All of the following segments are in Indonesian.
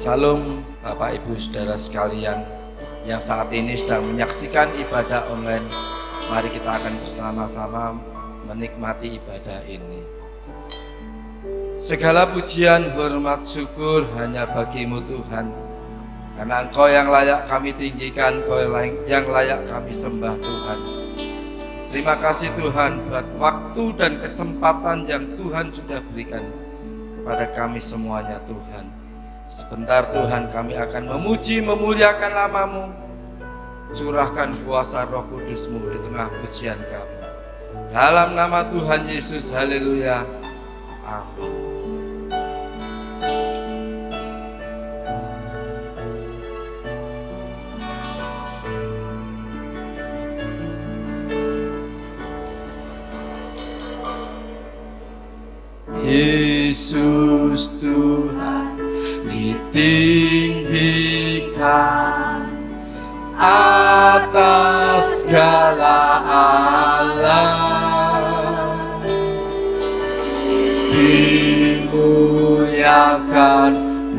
Salam Bapak Ibu Saudara sekalian yang saat ini sedang menyaksikan ibadah online. Mari kita akan bersama-sama menikmati ibadah ini. Segala pujian, hormat, syukur hanya bagimu Tuhan, karena Engkau yang layak kami tinggikan, Engkau yang layak kami sembah Tuhan. Terima kasih Tuhan buat waktu dan kesempatan yang Tuhan sudah berikan kepada kami semuanya Tuhan. Sebentar Tuhan kami akan memuji, memuliakan nama-Mu. Curahkan kuasa Roh Kudus-Mu di tengah pujian kami. Dalam nama Tuhan Yesus, haleluya. Amin. Yesus Tuhan ditinggikan atas segala alam, dimuliakan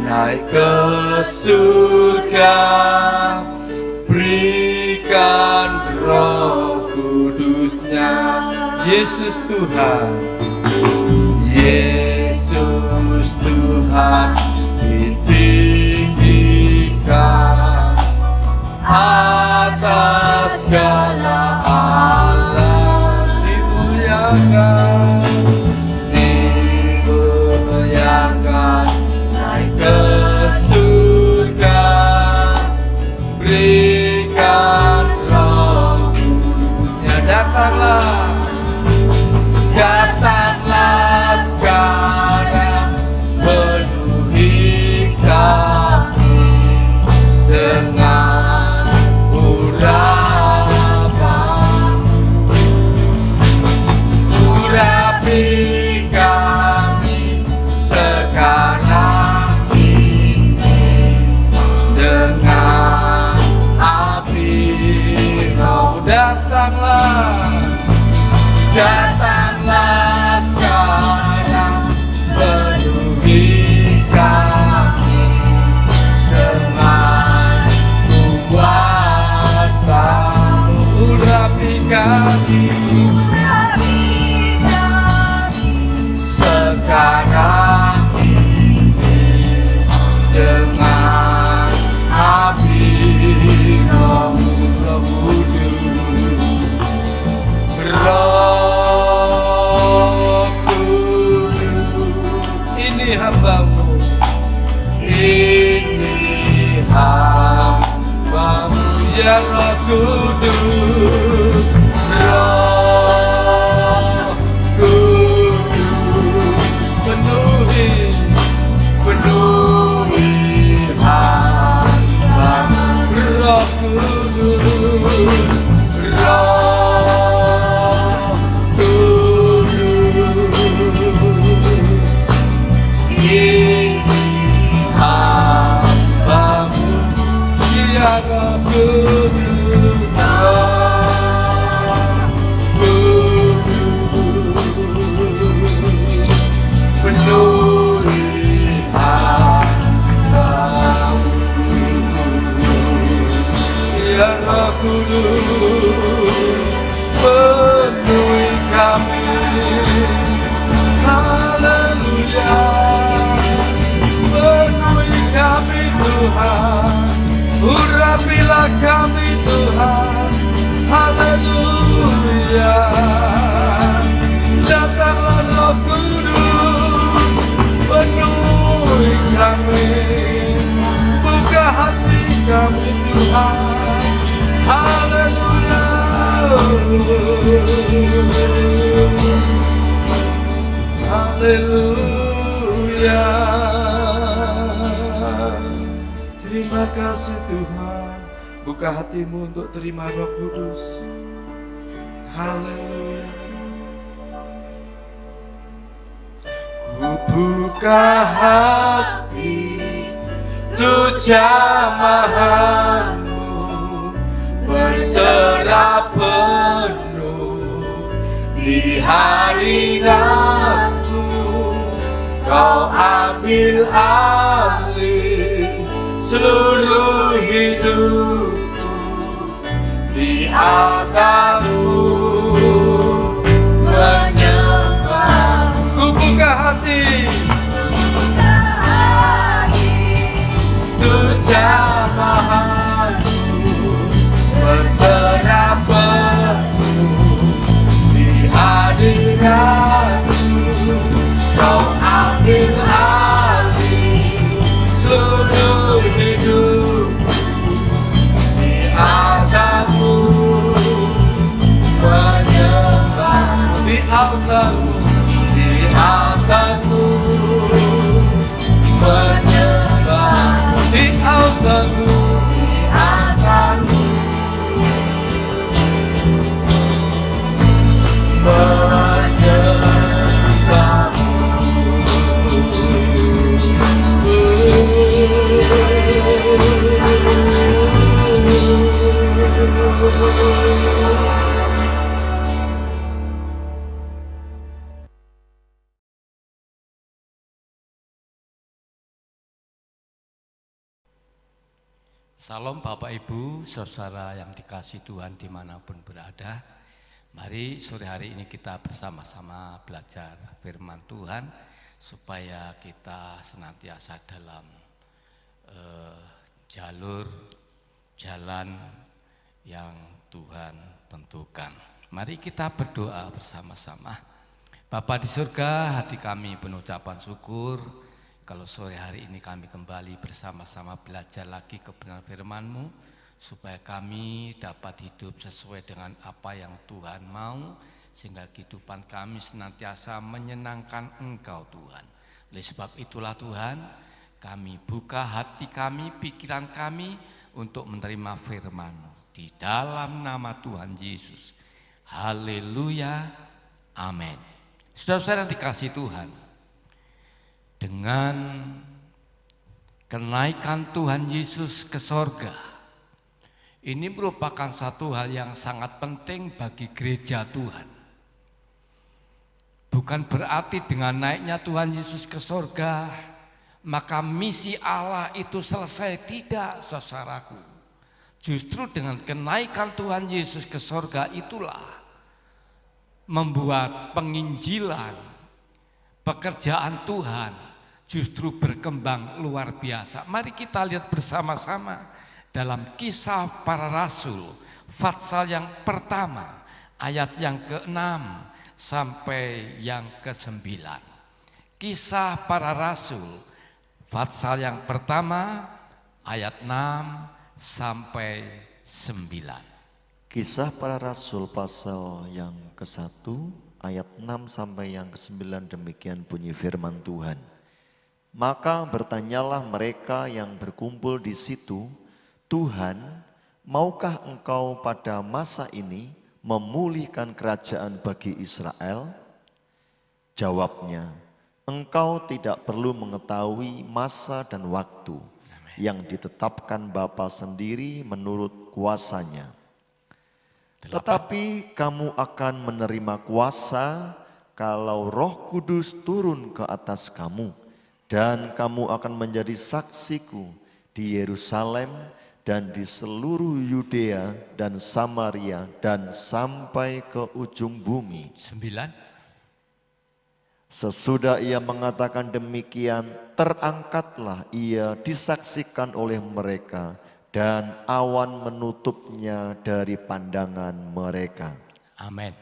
naik ke surga, berikan Roh Kudus-Nya. Yesus Tuhan, Yesus Tuhan ditinggikan atas segala alam, dimuliakan naik ke surga, berikan Roh Kudus-Nya. Datanglah sekarang, penuhi kami dengan urapi kami sekarang ini dengan api Roh. Datanglah sekarang, penuhi kami dengan kuasa. Urapi kami sekarang ini dengan api Roh Kudus. Roh Kudus, ini hamba-Mu, ya Roh Kudus. Roh Kudus, penuhi hamba-Mu. Roh Kudus, ini hamba-Mu, ya Roh Kudus. Penuhi hamba-Mu, ya Roh Kudus, penuhi kami. Haleluya, penuhi kami Tuhan, urapilah kami Tuhan. Haleluya, datanglah Roh Kudus, penuhi kami, buka hati kami Tuhan. Haleluya, haleluya. Terima kasih Tuhan, buka hatimu untuk terima Roh Kudus. Haleluya. Ku buka hati untuk jamahan-Mu, berserah penuh di hadirat-Mu. Kau ambil alih hidupku di altarmu menyembah. Ku buka hati untuk jamahanmu, berserah penuh di hadiratmu. Kau ambil alih seluruh hidupku di altarmu menyembah. Di altarmu, di altarmu menyembah. Di altarmu, di altarmu Salam Bapak Ibu, saudara yang dikasihi Tuhan dimanapun berada. Mari sore hari ini kita bersama-sama belajar firman Tuhan supaya kita senantiasa dalam jalan yang Tuhan tentukan. Mari kita berdoa bersama-sama. Bapa di surga, hati kami penuh ucapan syukur kalau sore hari ini kami kembali bersama-sama belajar lagi kebenaran firman-Mu, supaya kami dapat hidup sesuai dengan apa yang Tuhan mau, sehingga kehidupan kami senantiasa menyenangkan Engkau Tuhan. Oleh sebab itulah Tuhan, kami buka hati kami, pikiran kami untuk menerima firman-Mu. Di dalam nama Tuhan Yesus. Haleluya, amin. Saudara-saudara yang dikasihi Tuhan, dengan kenaikan Tuhan Yesus ke sorga, ini merupakan satu hal yang sangat penting bagi gereja Tuhan. Bukan berarti dengan naiknya Tuhan Yesus ke sorga, maka misi Allah itu selesai. Tidak, saudaraku. Justru dengan kenaikan Tuhan Yesus ke sorga itulah membuat penginjilan, pekerjaan Tuhan justru berkembang luar biasa. Mari kita lihat bersama-sama dalam Kisah Para Rasul, pasal yang pertama, ayat yang ke-6 sampai yang ke-9. Kisah Para Rasul, pasal yang pertama, ayat 6 sampai 9. Kisah Para Rasul pasal yang ke-1 ayat 6 sampai yang ke-9, demikian bunyi firman Tuhan. Maka bertanyalah mereka yang berkumpul di situ, Tuhan, maukah Engkau pada masa ini memulihkan kerajaan bagi Israel? Jawabnya, Engkau tidak perlu mengetahui masa dan waktu yang ditetapkan Bapa sendiri menurut kuasanya. Tetapi kamu akan menerima kuasa kalau Roh Kudus turun ke atas kamu, dan kamu akan menjadi saksiku di Yerusalem dan di seluruh Yudea dan Samaria dan sampai ke ujung bumi. 9. Sesudah ia mengatakan demikian, terangkatlah ia disaksikan oleh mereka, dan awan menutupnya dari pandangan mereka. Amin.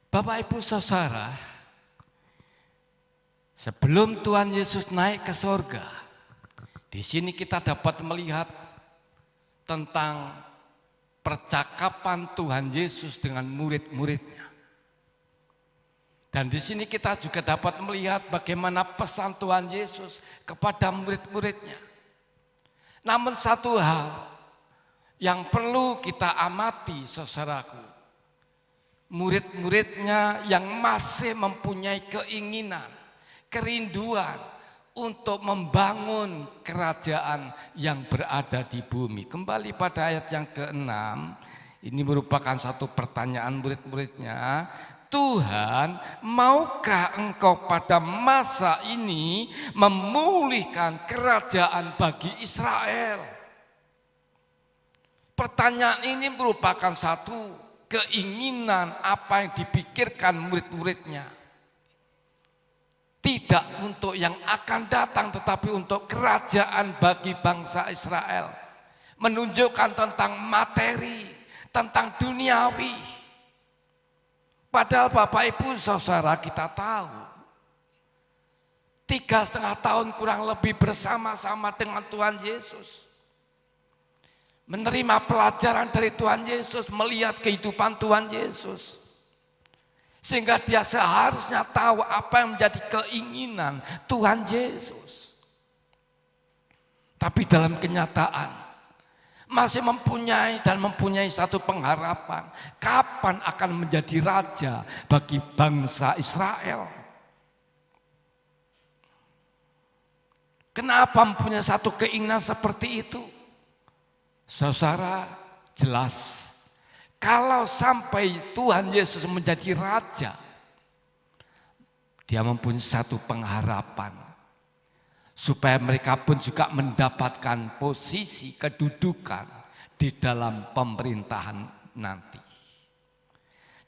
Bapak Ibu saudara, sebelum Tuhan Yesus naik ke sorga, di sini kita dapat melihat tentang percakapan Tuhan Yesus dengan murid-muridnya. Dan di sini kita juga dapat melihat bagaimana pesan Tuhan Yesus kepada murid-muridnya. Namun satu hal yang perlu kita amati, saudaraku, murid-muridnya yang masih mempunyai keinginan, kerinduan untuk membangun kerajaan yang berada di bumi. Kembali pada ayat yang ke-6, ini merupakan satu pertanyaan murid-muridnya. Tuhan, maukah Engkau pada masa ini memulihkan kerajaan bagi Israel? Pertanyaan ini merupakan satu keinginan apa yang dipikirkan murid-muridnya. Tidak untuk yang akan datang, tetapi untuk kerajaan bagi bangsa Israel. Menunjukkan tentang materi, tentang duniawi. Padahal Bapak Ibu Saudara kita tahu, 3,5 tahun kurang lebih bersama-sama dengan Tuhan Yesus. Menerima pelajaran dari Tuhan Yesus, melihat kehidupan Tuhan Yesus. Sehingga dia seharusnya tahu apa yang menjadi keinginan Tuhan Yesus. Tapi dalam kenyataan, masih mempunyai satu pengharapan. Kapan akan menjadi raja bagi bangsa Israel? Kenapa mempunyai satu keinginan seperti itu? Saudara, jelas kalau sampai Tuhan Yesus menjadi raja, dia mempunyai satu pengharapan supaya mereka pun juga mendapatkan posisi kedudukan di dalam pemerintahan nanti.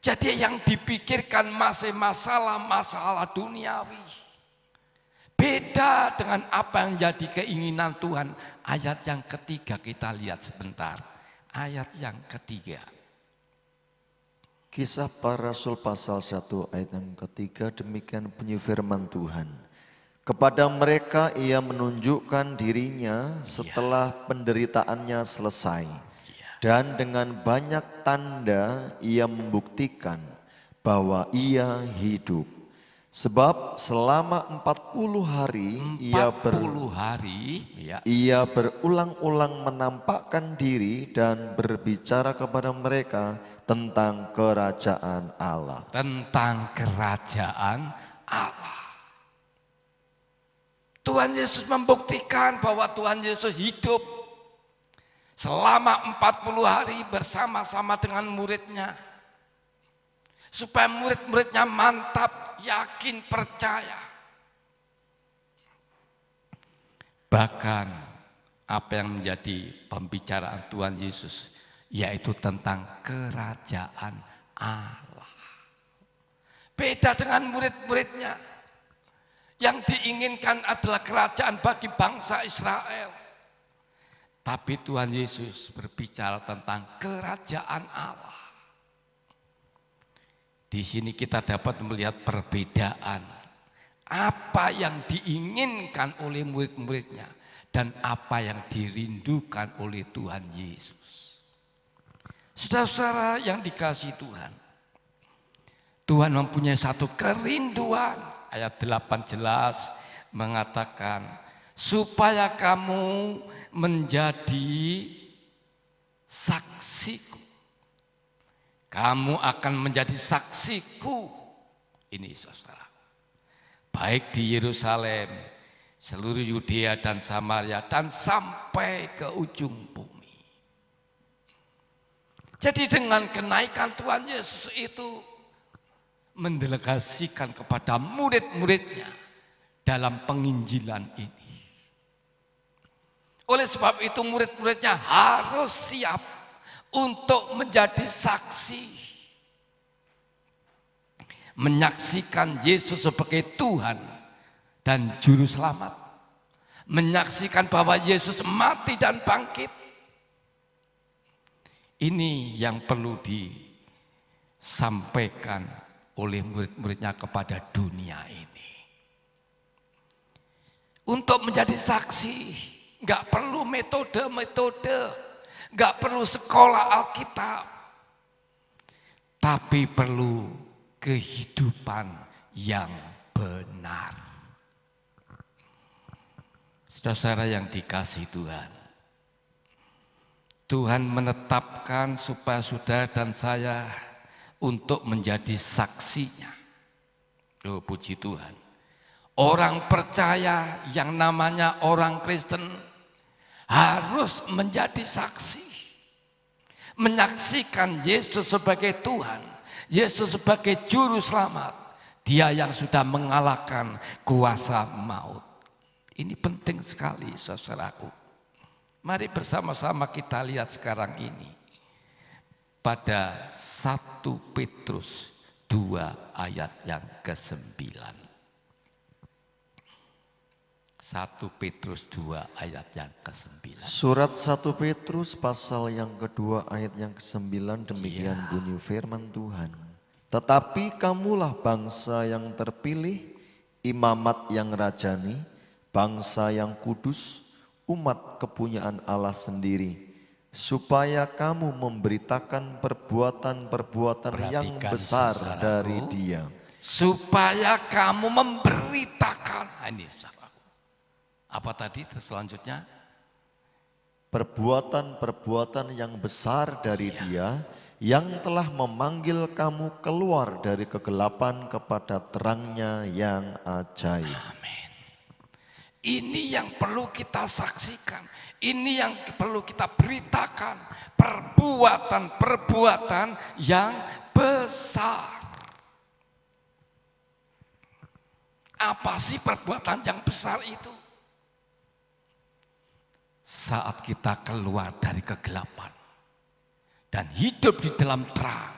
Jadi yang dipikirkan masih masalah duniawi. Beda dengan apa yang jadi keinginan Tuhan. Ayat yang ketiga kita lihat sebentar. Ayat yang ketiga. Kisah Para Rasul pasal 1 ayat yang ketiga, demikian bunyi firman Tuhan. Kepada mereka ia menunjukkan dirinya setelah penderitaannya selesai. Dan dengan banyak tanda ia membuktikan bahwa ia hidup. Sebab selama 40 hari ia berulang-ulang menampakkan diri dan berbicara kepada mereka tentang kerajaan Allah. Tentang kerajaan Allah. Tuhan Yesus membuktikan bahwa Tuhan Yesus hidup selama 40 hari bersama-sama dengan muridnya. Supaya murid-muridnya mantap, yakin, percaya. Bahkan apa yang menjadi pembicaraan Tuhan Yesus, yaitu tentang kerajaan Allah. Beda dengan murid-muridnya. Yang diinginkan adalah kerajaan bagi bangsa Israel. Tapi Tuhan Yesus berbicara tentang kerajaan Allah. Di sini kita dapat melihat perbedaan apa yang diinginkan oleh murid-muridnya dan apa yang dirindukan oleh Tuhan Yesus. Saudara-saudara yang dikasihi Tuhan, Tuhan mempunyai satu kerinduan. Ayat 8 jelas mengatakan, supaya kamu menjadi saksiku. Kamu akan menjadi saksiku. Ini saudara. Baik di Yerusalem, seluruh Yudea dan Samaria, dan sampai ke ujung bumi. Jadi dengan kenaikan Tuhan Yesus itu mendelegasikan kepada murid-muridnya dalam penginjilan ini. Oleh sebab itu murid-muridnya harus siap untuk menjadi saksi. Menyaksikan Yesus sebagai Tuhan dan Juru Selamat. Menyaksikan bahwa Yesus mati dan bangkit. Ini yang perlu disampaikan oleh murid-muridnya kepada dunia ini. Untuk menjadi saksi, nggak perlu metode-metode. Gak perlu sekolah Alkitab, tapi perlu kehidupan yang benar. Saudara yang dikasihi Tuhan, Tuhan menetapkan supaya saudara dan saya untuk menjadi saksinya. Oh, puji Tuhan. Orang percaya yang namanya orang Kristen harus menjadi saksi. Menyaksikan Yesus sebagai Tuhan. Yesus sebagai Juru Selamat. Dia yang sudah mengalahkan kuasa maut. Ini penting sekali saudaraku. Mari bersama-sama kita lihat sekarang ini. Pada 1 Petrus 2 ayat yang ke-9. 1 Petrus 2 ayat yang ke-9. Surat 1 Petrus pasal yang kedua ayat yang ke-9 demikian bunyi firman Tuhan. Tetapi kamulah bangsa yang terpilih, imamat yang rajani, bangsa yang kudus, umat kepunyaan Allah sendiri, supaya kamu memberitakan perbuatan-perbuatan yang Perhatikan, besar saudaraku. dari Dia. Supaya kamu memberitakan. Ini saudaraku. Apa tadi selanjutnya? Perbuatan-perbuatan yang besar dari Dia, yang telah memanggil kamu keluar dari kegelapan kepada terangnya yang ajaib. Amin. Ini yang perlu kita saksikan. Ini yang perlu kita beritakan. Perbuatan-perbuatan yang besar. Apa sih perbuatan yang besar itu? Saat kita keluar dari kegelapan dan hidup di dalam terang,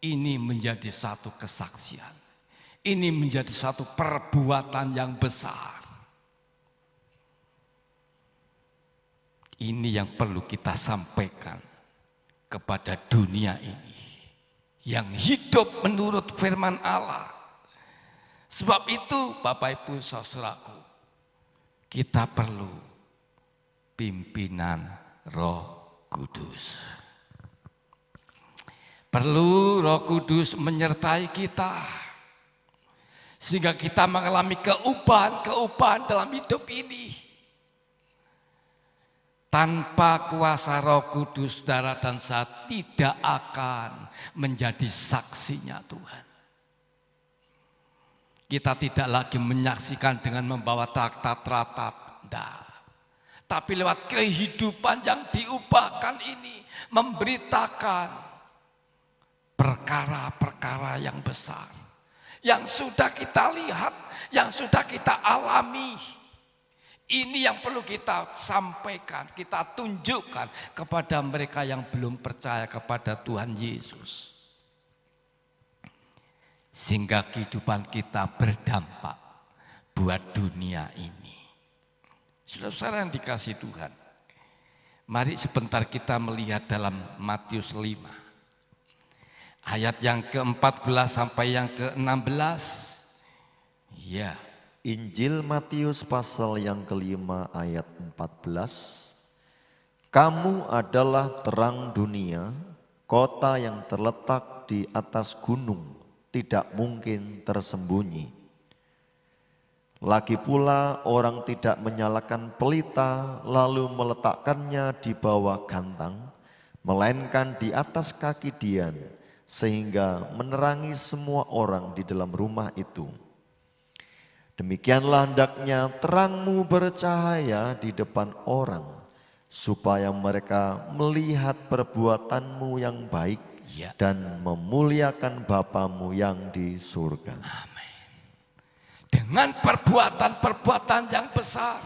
ini menjadi satu kesaksian. Ini menjadi satu perbuatan yang besar. Ini yang perlu kita sampaikan kepada dunia ini, yang hidup menurut firman Allah. Sebab itu Bapak Ibu saudaraku, kita perlu pimpinan Roh Kudus. Perlu Roh Kudus menyertai kita, sehingga kita mengalami keubahan-keubahan dalam hidup ini. Tanpa kuasa Roh Kudus, saudara dan saya tidak akan menjadi saksinya Tuhan. Kita tidak lagi menyaksikan dengan membawa traktat-traktat, tidak. Tapi lewat kehidupan yang diubahkan ini, memberitakan perkara-perkara yang besar, yang sudah kita lihat, yang sudah kita alami. Ini yang perlu kita sampaikan, kita tunjukkan kepada mereka yang belum percaya kepada Tuhan Yesus. Sehingga kehidupan kita berdampak buat dunia ini. Saudara yang dikasihi Tuhan, mari sebentar kita melihat dalam Matius 5. Ayat yang ke-14 sampai yang ke-16. Ya. Injil Matius pasal yang kelima ayat 14. Kamu adalah terang dunia, kota yang terletak di atas gunung, tidak mungkin tersembunyi. Lagi pula orang tidak menyalakan pelita lalu meletakkannya di bawah gantang, melainkan di atas kaki dian, sehingga menerangi semua orang di dalam rumah itu. Demikianlah hendaknya terangmu bercahaya di depan orang, supaya mereka melihat perbuatanmu yang baik dan memuliakan Bapamu yang di surga. Dengan perbuatan-perbuatan yang besar,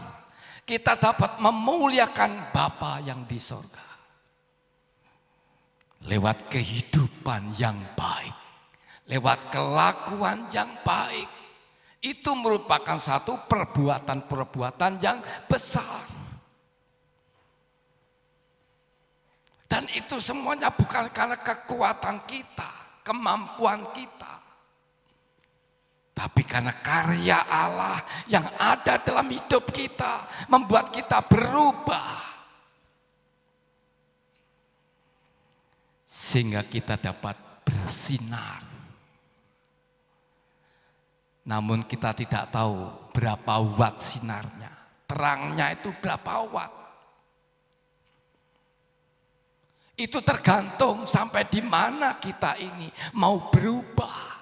kita dapat memuliakan Bapa yang di surga. Lewat kehidupan yang baik, lewat kelakuan yang baik, itu merupakan satu perbuatan-perbuatan yang besar. Dan itu semuanya bukan karena kekuatan kita, kemampuan kita, tapi karena karya Allah yang ada dalam hidup kita, membuat kita berubah. Sehingga kita dapat bersinar. Namun kita tidak tahu berapa watt sinarnya. Terangnya itu berapa watt. Itu tergantung sampai di mana kita ini mau berubah.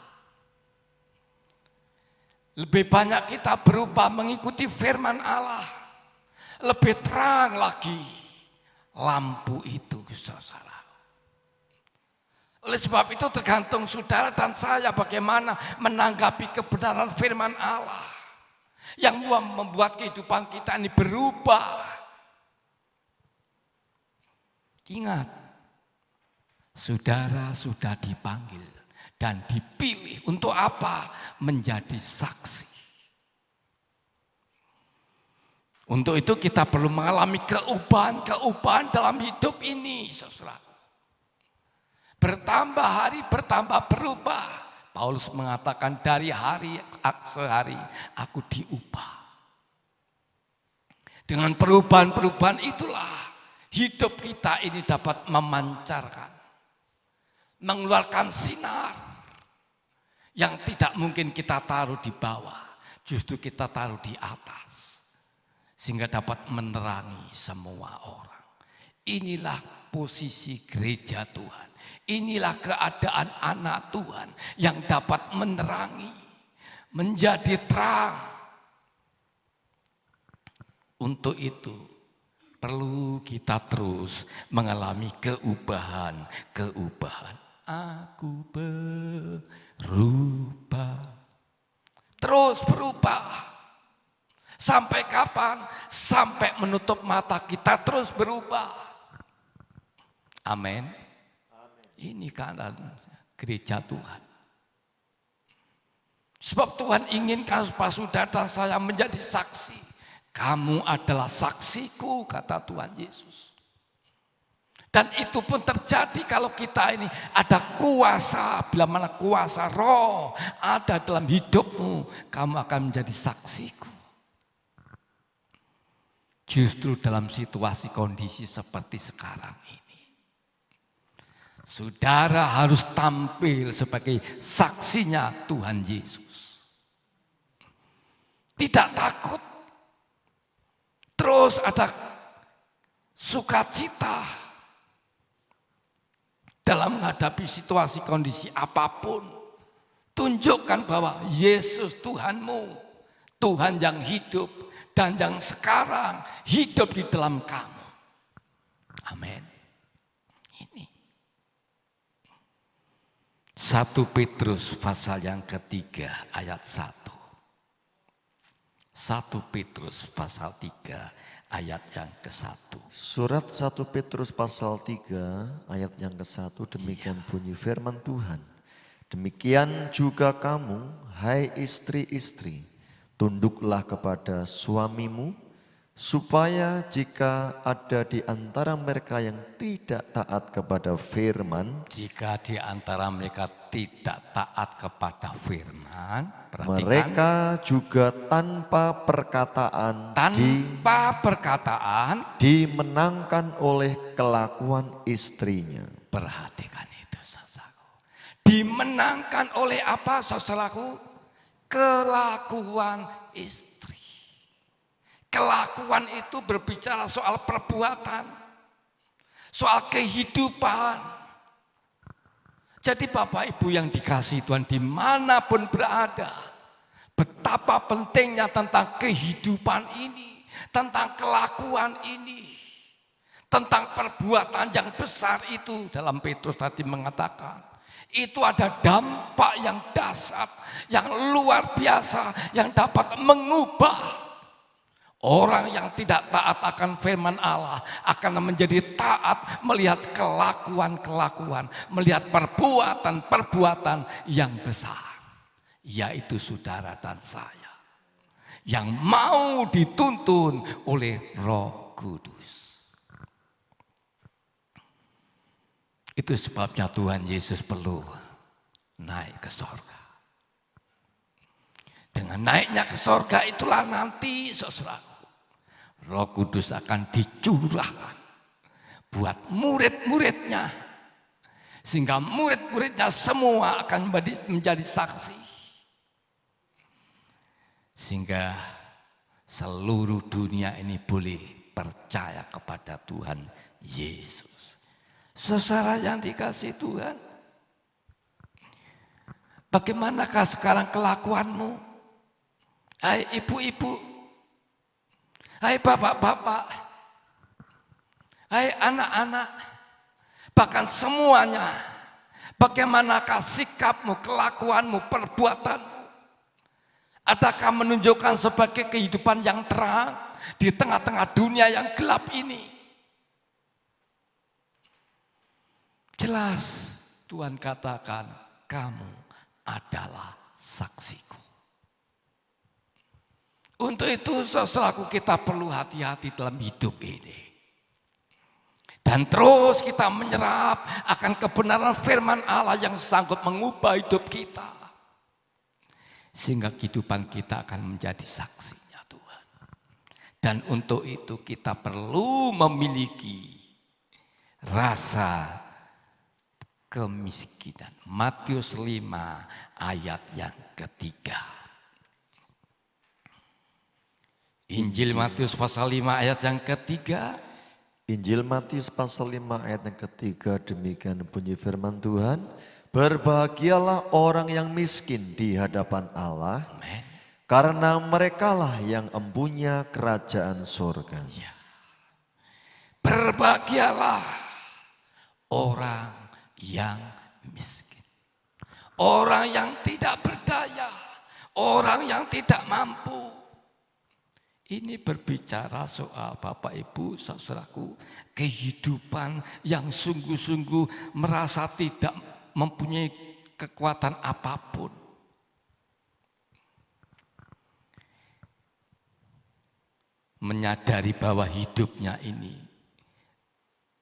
Lebih banyak kita berubah mengikuti firman Allah. Lebih terang lagi lampu itu, saudara. Oleh sebab itu tergantung saudara dan saya bagaimana menanggapi kebenaran firman Allah. Yang membuat kehidupan kita ini berubah. Ingat, saudara sudah dipanggil dan dipilih untuk apa? Menjadi saksi. Untuk itu kita perlu mengalami keubahan dalam hidup ini, saudara. Bertambah hari, bertambah berubah. Paulus mengatakan dari hari sehari aku diubah. Dengan perubahan-perubahan itulah hidup kita ini dapat memancarkan, mengeluarkan sinar yang tidak mungkin kita taruh di bawah, justru kita taruh di atas. Sehingga dapat menerangi semua orang. Inilah posisi gereja Tuhan. Inilah keadaan anak Tuhan yang dapat menerangi, menjadi terang. Untuk itu perlu kita terus mengalami keubahan. Aku berubah. Terus berubah. Sampai kapan? Sampai menutup mata kita terus berubah. Amin. Ini keadaan gereja Tuhan. Sebab Tuhan inginkan supaya saudara dan saya menjadi saksi. Kamu adalah saksiku, kata Tuhan Yesus. Dan itu pun terjadi kalau kita ini ada kuasa. Bila mana kuasa roh ada dalam hidupmu, kamu akan menjadi saksiku. Justru dalam situasi kondisi seperti sekarang ini, saudara harus tampil sebagai saksinya Tuhan Yesus. Tidak takut, terus ada sukacita dalam menghadapi situasi kondisi apapun. Tunjukkan bahwa Yesus Tuhanmu, Tuhan yang hidup dan yang sekarang hidup di dalam kamu. Amin. Ini 1 Petrus pasal yang ketiga ayat 1. 1 Petrus pasal 3 ayat yang ke-1. Surat 1 Petrus pasal 3 ayat yang ke-1 demikian bunyi firman Tuhan. Demikian juga kamu, hai istri-istri, tunduklah kepada suamimu, supaya jika ada di antara mereka yang tidak taat kepada firman, jika di antara mereka tidak taat kepada firman, perhatikan, mereka juga tanpa perkataan dimenangkan oleh kelakuan istrinya. Perhatikan itu, saudaraku. Dimenangkan oleh apa, saudaraku? Kelakuan istri. Kelakuan itu berbicara soal perbuatan, soal kehidupan. Jadi Bapak Ibu yang dikasihi Tuhan dimanapun berada, betapa pentingnya tentang kehidupan ini, tentang kelakuan ini, tentang perbuatan yang besar itu. Dalam Petrus tadi mengatakan, itu ada dampak yang dahsyat, yang luar biasa, yang dapat mengubah orang yang tidak taat akan firman Allah, akan menjadi taat melihat kelakuan-kelakuan, melihat perbuatan-perbuatan yang besar, yaitu saudara dan saya, yang mau dituntun oleh Roh Kudus. Itu sebabnya Tuhan Yesus perlu naik ke sorga. Dengan naiknya ke sorga itulah nanti, saudara, Roh Kudus akan dicurahkan buat murid-muridnya. Sehingga murid-muridnya semua akan menjadi saksi. Sehingga seluruh dunia ini boleh percaya kepada Tuhan Yesus. Saudara yang dikasihi Tuhan, bagaimanakah sekarang kelakuanmu? Hai ibu-ibu, hai bapak-bapak, hai anak-anak, bahkan semuanya, bagaimanakah sikapmu, kelakuanmu, perbuatanmu? Adakah menunjukkan sebagai kehidupan yang terang di tengah-tengah dunia yang gelap ini? jelas Tuhan katakan, kamu adalah saksiku. Untuk itu saudaraku, kita perlu hati-hati dalam hidup ini. Dan terus kita menyerap akan kebenaran firman Allah yang sanggup mengubah hidup kita. Sehingga kehidupan kita akan menjadi saksinya Tuhan. Dan untuk itu kita perlu memiliki rasa kemiskinan. Matius 5 ayat yang ketiga. Injil Matius pasal 5 ayat yang ketiga. Injil Matius pasal 5 ayat yang ketiga, demikian bunyi firman Tuhan. Berbahagialah orang yang miskin di hadapan Allah, Amen. karena merekalah yang empunya kerajaan surga. Ya. Berbahagialah orang yang miskin. Orang yang tidak berdaya, orang yang tidak mampu. Ini berbicara soal Bapak Ibu saudaraku, kehidupan yang sungguh-sungguh merasa tidak mempunyai kekuatan apapun. Menyadari bahwa hidupnya ini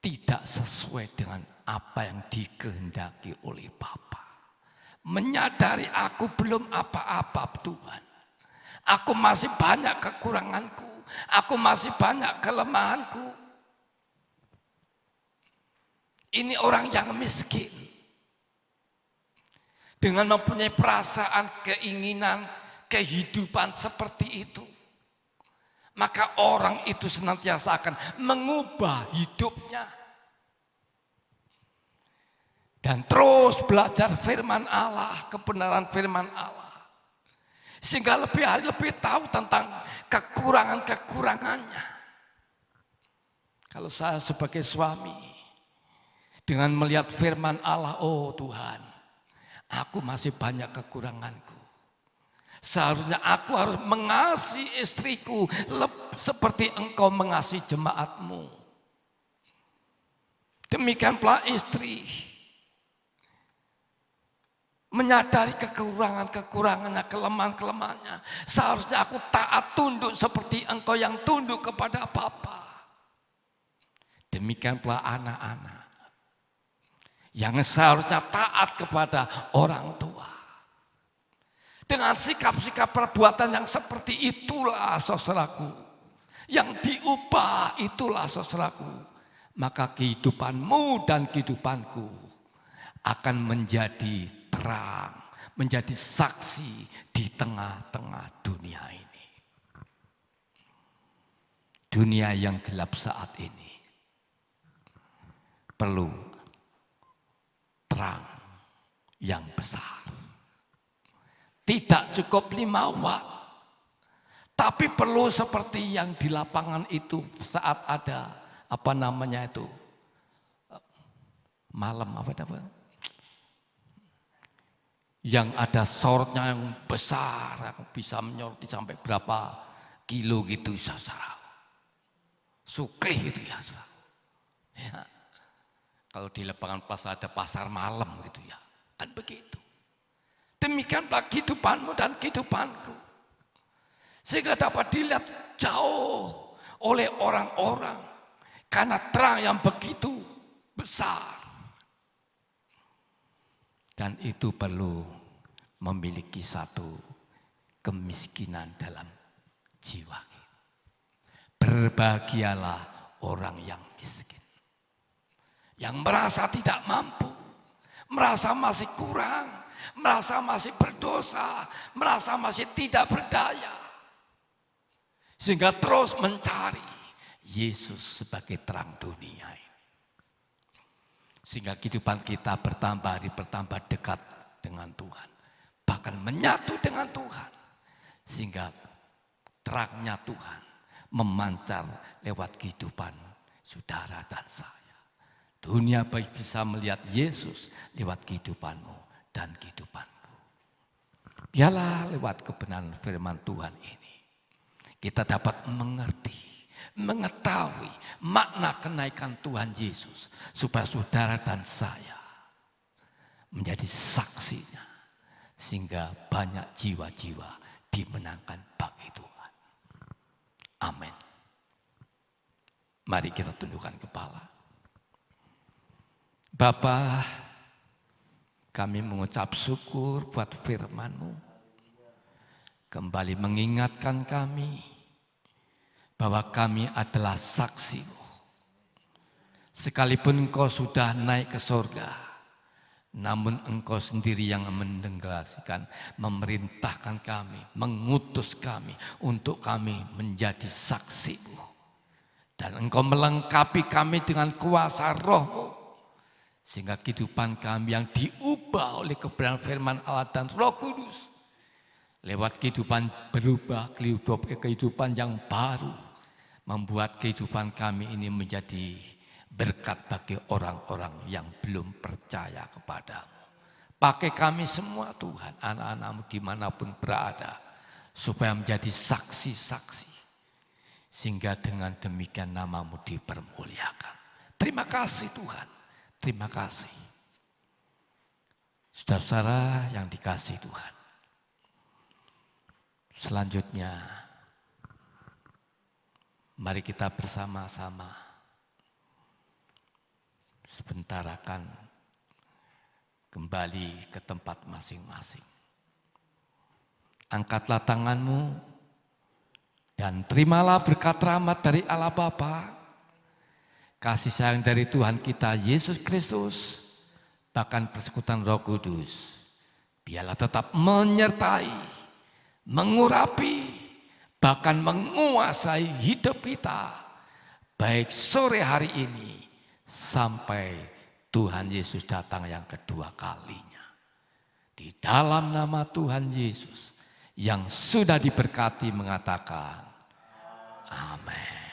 tidak sesuai dengan apa yang dikehendaki oleh Bapa. Menyadari aku belum apa-apa Tuhan. Aku masih banyak kekuranganku. Aku masih banyak kelemahanku. Ini orang yang miskin. Dengan mempunyai perasaan, keinginan, kehidupan seperti itu. Maka orang itu senantiasa akan mengubah hidupnya. Dan terus belajar firman Allah, kebenaran firman Allah. Sehingga lebih tahu tentang kekurangan-kekurangannya. Kalau saya sebagai suami, dengan melihat firman Allah, oh Tuhan, aku masih banyak kekuranganku. Seharusnya aku harus mengasihi istriku seperti engkau mengasihi jemaatmu. Demikian pula istri. Menyadari kekurangannya, kelemahan-kelemahannya. Seharusnya aku taat tunduk seperti engkau yang tunduk kepada Bapa. Demikian pula anak-anak. Yang seharusnya taat kepada orang tua. Dengan sikap-sikap perbuatan yang seperti itulah saudaraku. Yang diubah itulah saudaraku. Maka kehidupanmu dan kehidupanku akan menjadi terang, menjadi saksi di tengah-tengah dunia ini. Dunia yang gelap saat ini perlu terang yang besar. Tidak cukup 5 watt, tapi perlu seperti yang di lapangan itu saat ada malam yang ada sorotnya yang besar, yang bisa menyoroti sampai berapa kilo gitu, saudara. Suklih itu ya, saudara. Ya. Kalau di lapangan pasar ada pasar malam gitu ya, kan begitu. Demikianlah kehidupanmu dan kehidupanku. Sehingga dapat dilihat jauh oleh orang-orang karena terang yang begitu besar. Dan itu perlu memiliki satu kemiskinan dalam jiwa. Berbahagialah orang yang miskin. Yang merasa tidak mampu, merasa masih kurang, merasa masih berdosa, merasa masih tidak berdaya. Sehingga terus mencari Yesus sebagai terang dunia ini. Sehingga kehidupan kita bertambah hari bertambah dekat dengan Tuhan. Bahkan menyatu dengan Tuhan. Sehingga terangnya Tuhan memancar lewat kehidupan saudara dan saya. Dunia baik bisa melihat Yesus lewat kehidupanmu dan kehidupanku. Biarlah lewat kebenaran firman Tuhan ini kita dapat mengerti mengetahui makna kenaikan Tuhan Yesus, supaya saudara dan saya menjadi saksinya, sehingga banyak jiwa-jiwa dimenangkan bagi Tuhan. Amin. Mari kita tundukkan kepala. Bapa, kami mengucap syukur buat firman-Mu. Kembali mengingatkan kami bahwa kami adalah saksi-Mu. Sekalipun Engkau sudah naik ke surga, namun Engkau sendiri yang mendeklarasikan, memerintahkan kami, mengutus kami untuk kami menjadi saksi-Mu. Dan Engkau melengkapi kami dengan kuasa Roh-Mu, sehingga kehidupan kami yang diubah oleh kebenaran firman Allah dan Roh Kudus, lewat kehidupan berubah, kehidupan yang baru, membuat kehidupan kami ini menjadi berkat bagi orang-orang yang belum percaya kepadamu. Pakai kami semua Tuhan, anak-anak-Mu dimanapun berada, supaya menjadi saksi-saksi, sehingga dengan demikian nama-Mu dipermuliakan. Terima kasih Tuhan. Terima kasih. Saudara-saudara yang dikasihi Tuhan. Selanjutnya, mari kita bersama-sama sebentar akan kembali ke tempat masing-masing. Angkatlah tanganmu dan terimalah berkat rahmat dari Allah Bapa, kasih sayang dari Tuhan kita Yesus Kristus, bahkan persekutuan Roh Kudus, biarlah tetap menyertai, mengurapi, bahkan menguasai hidup kita, baik sore hari ini sampai Tuhan Yesus datang yang kedua kalinya. Di dalam nama Tuhan Yesus yang sudah diberkati mengatakan, amin.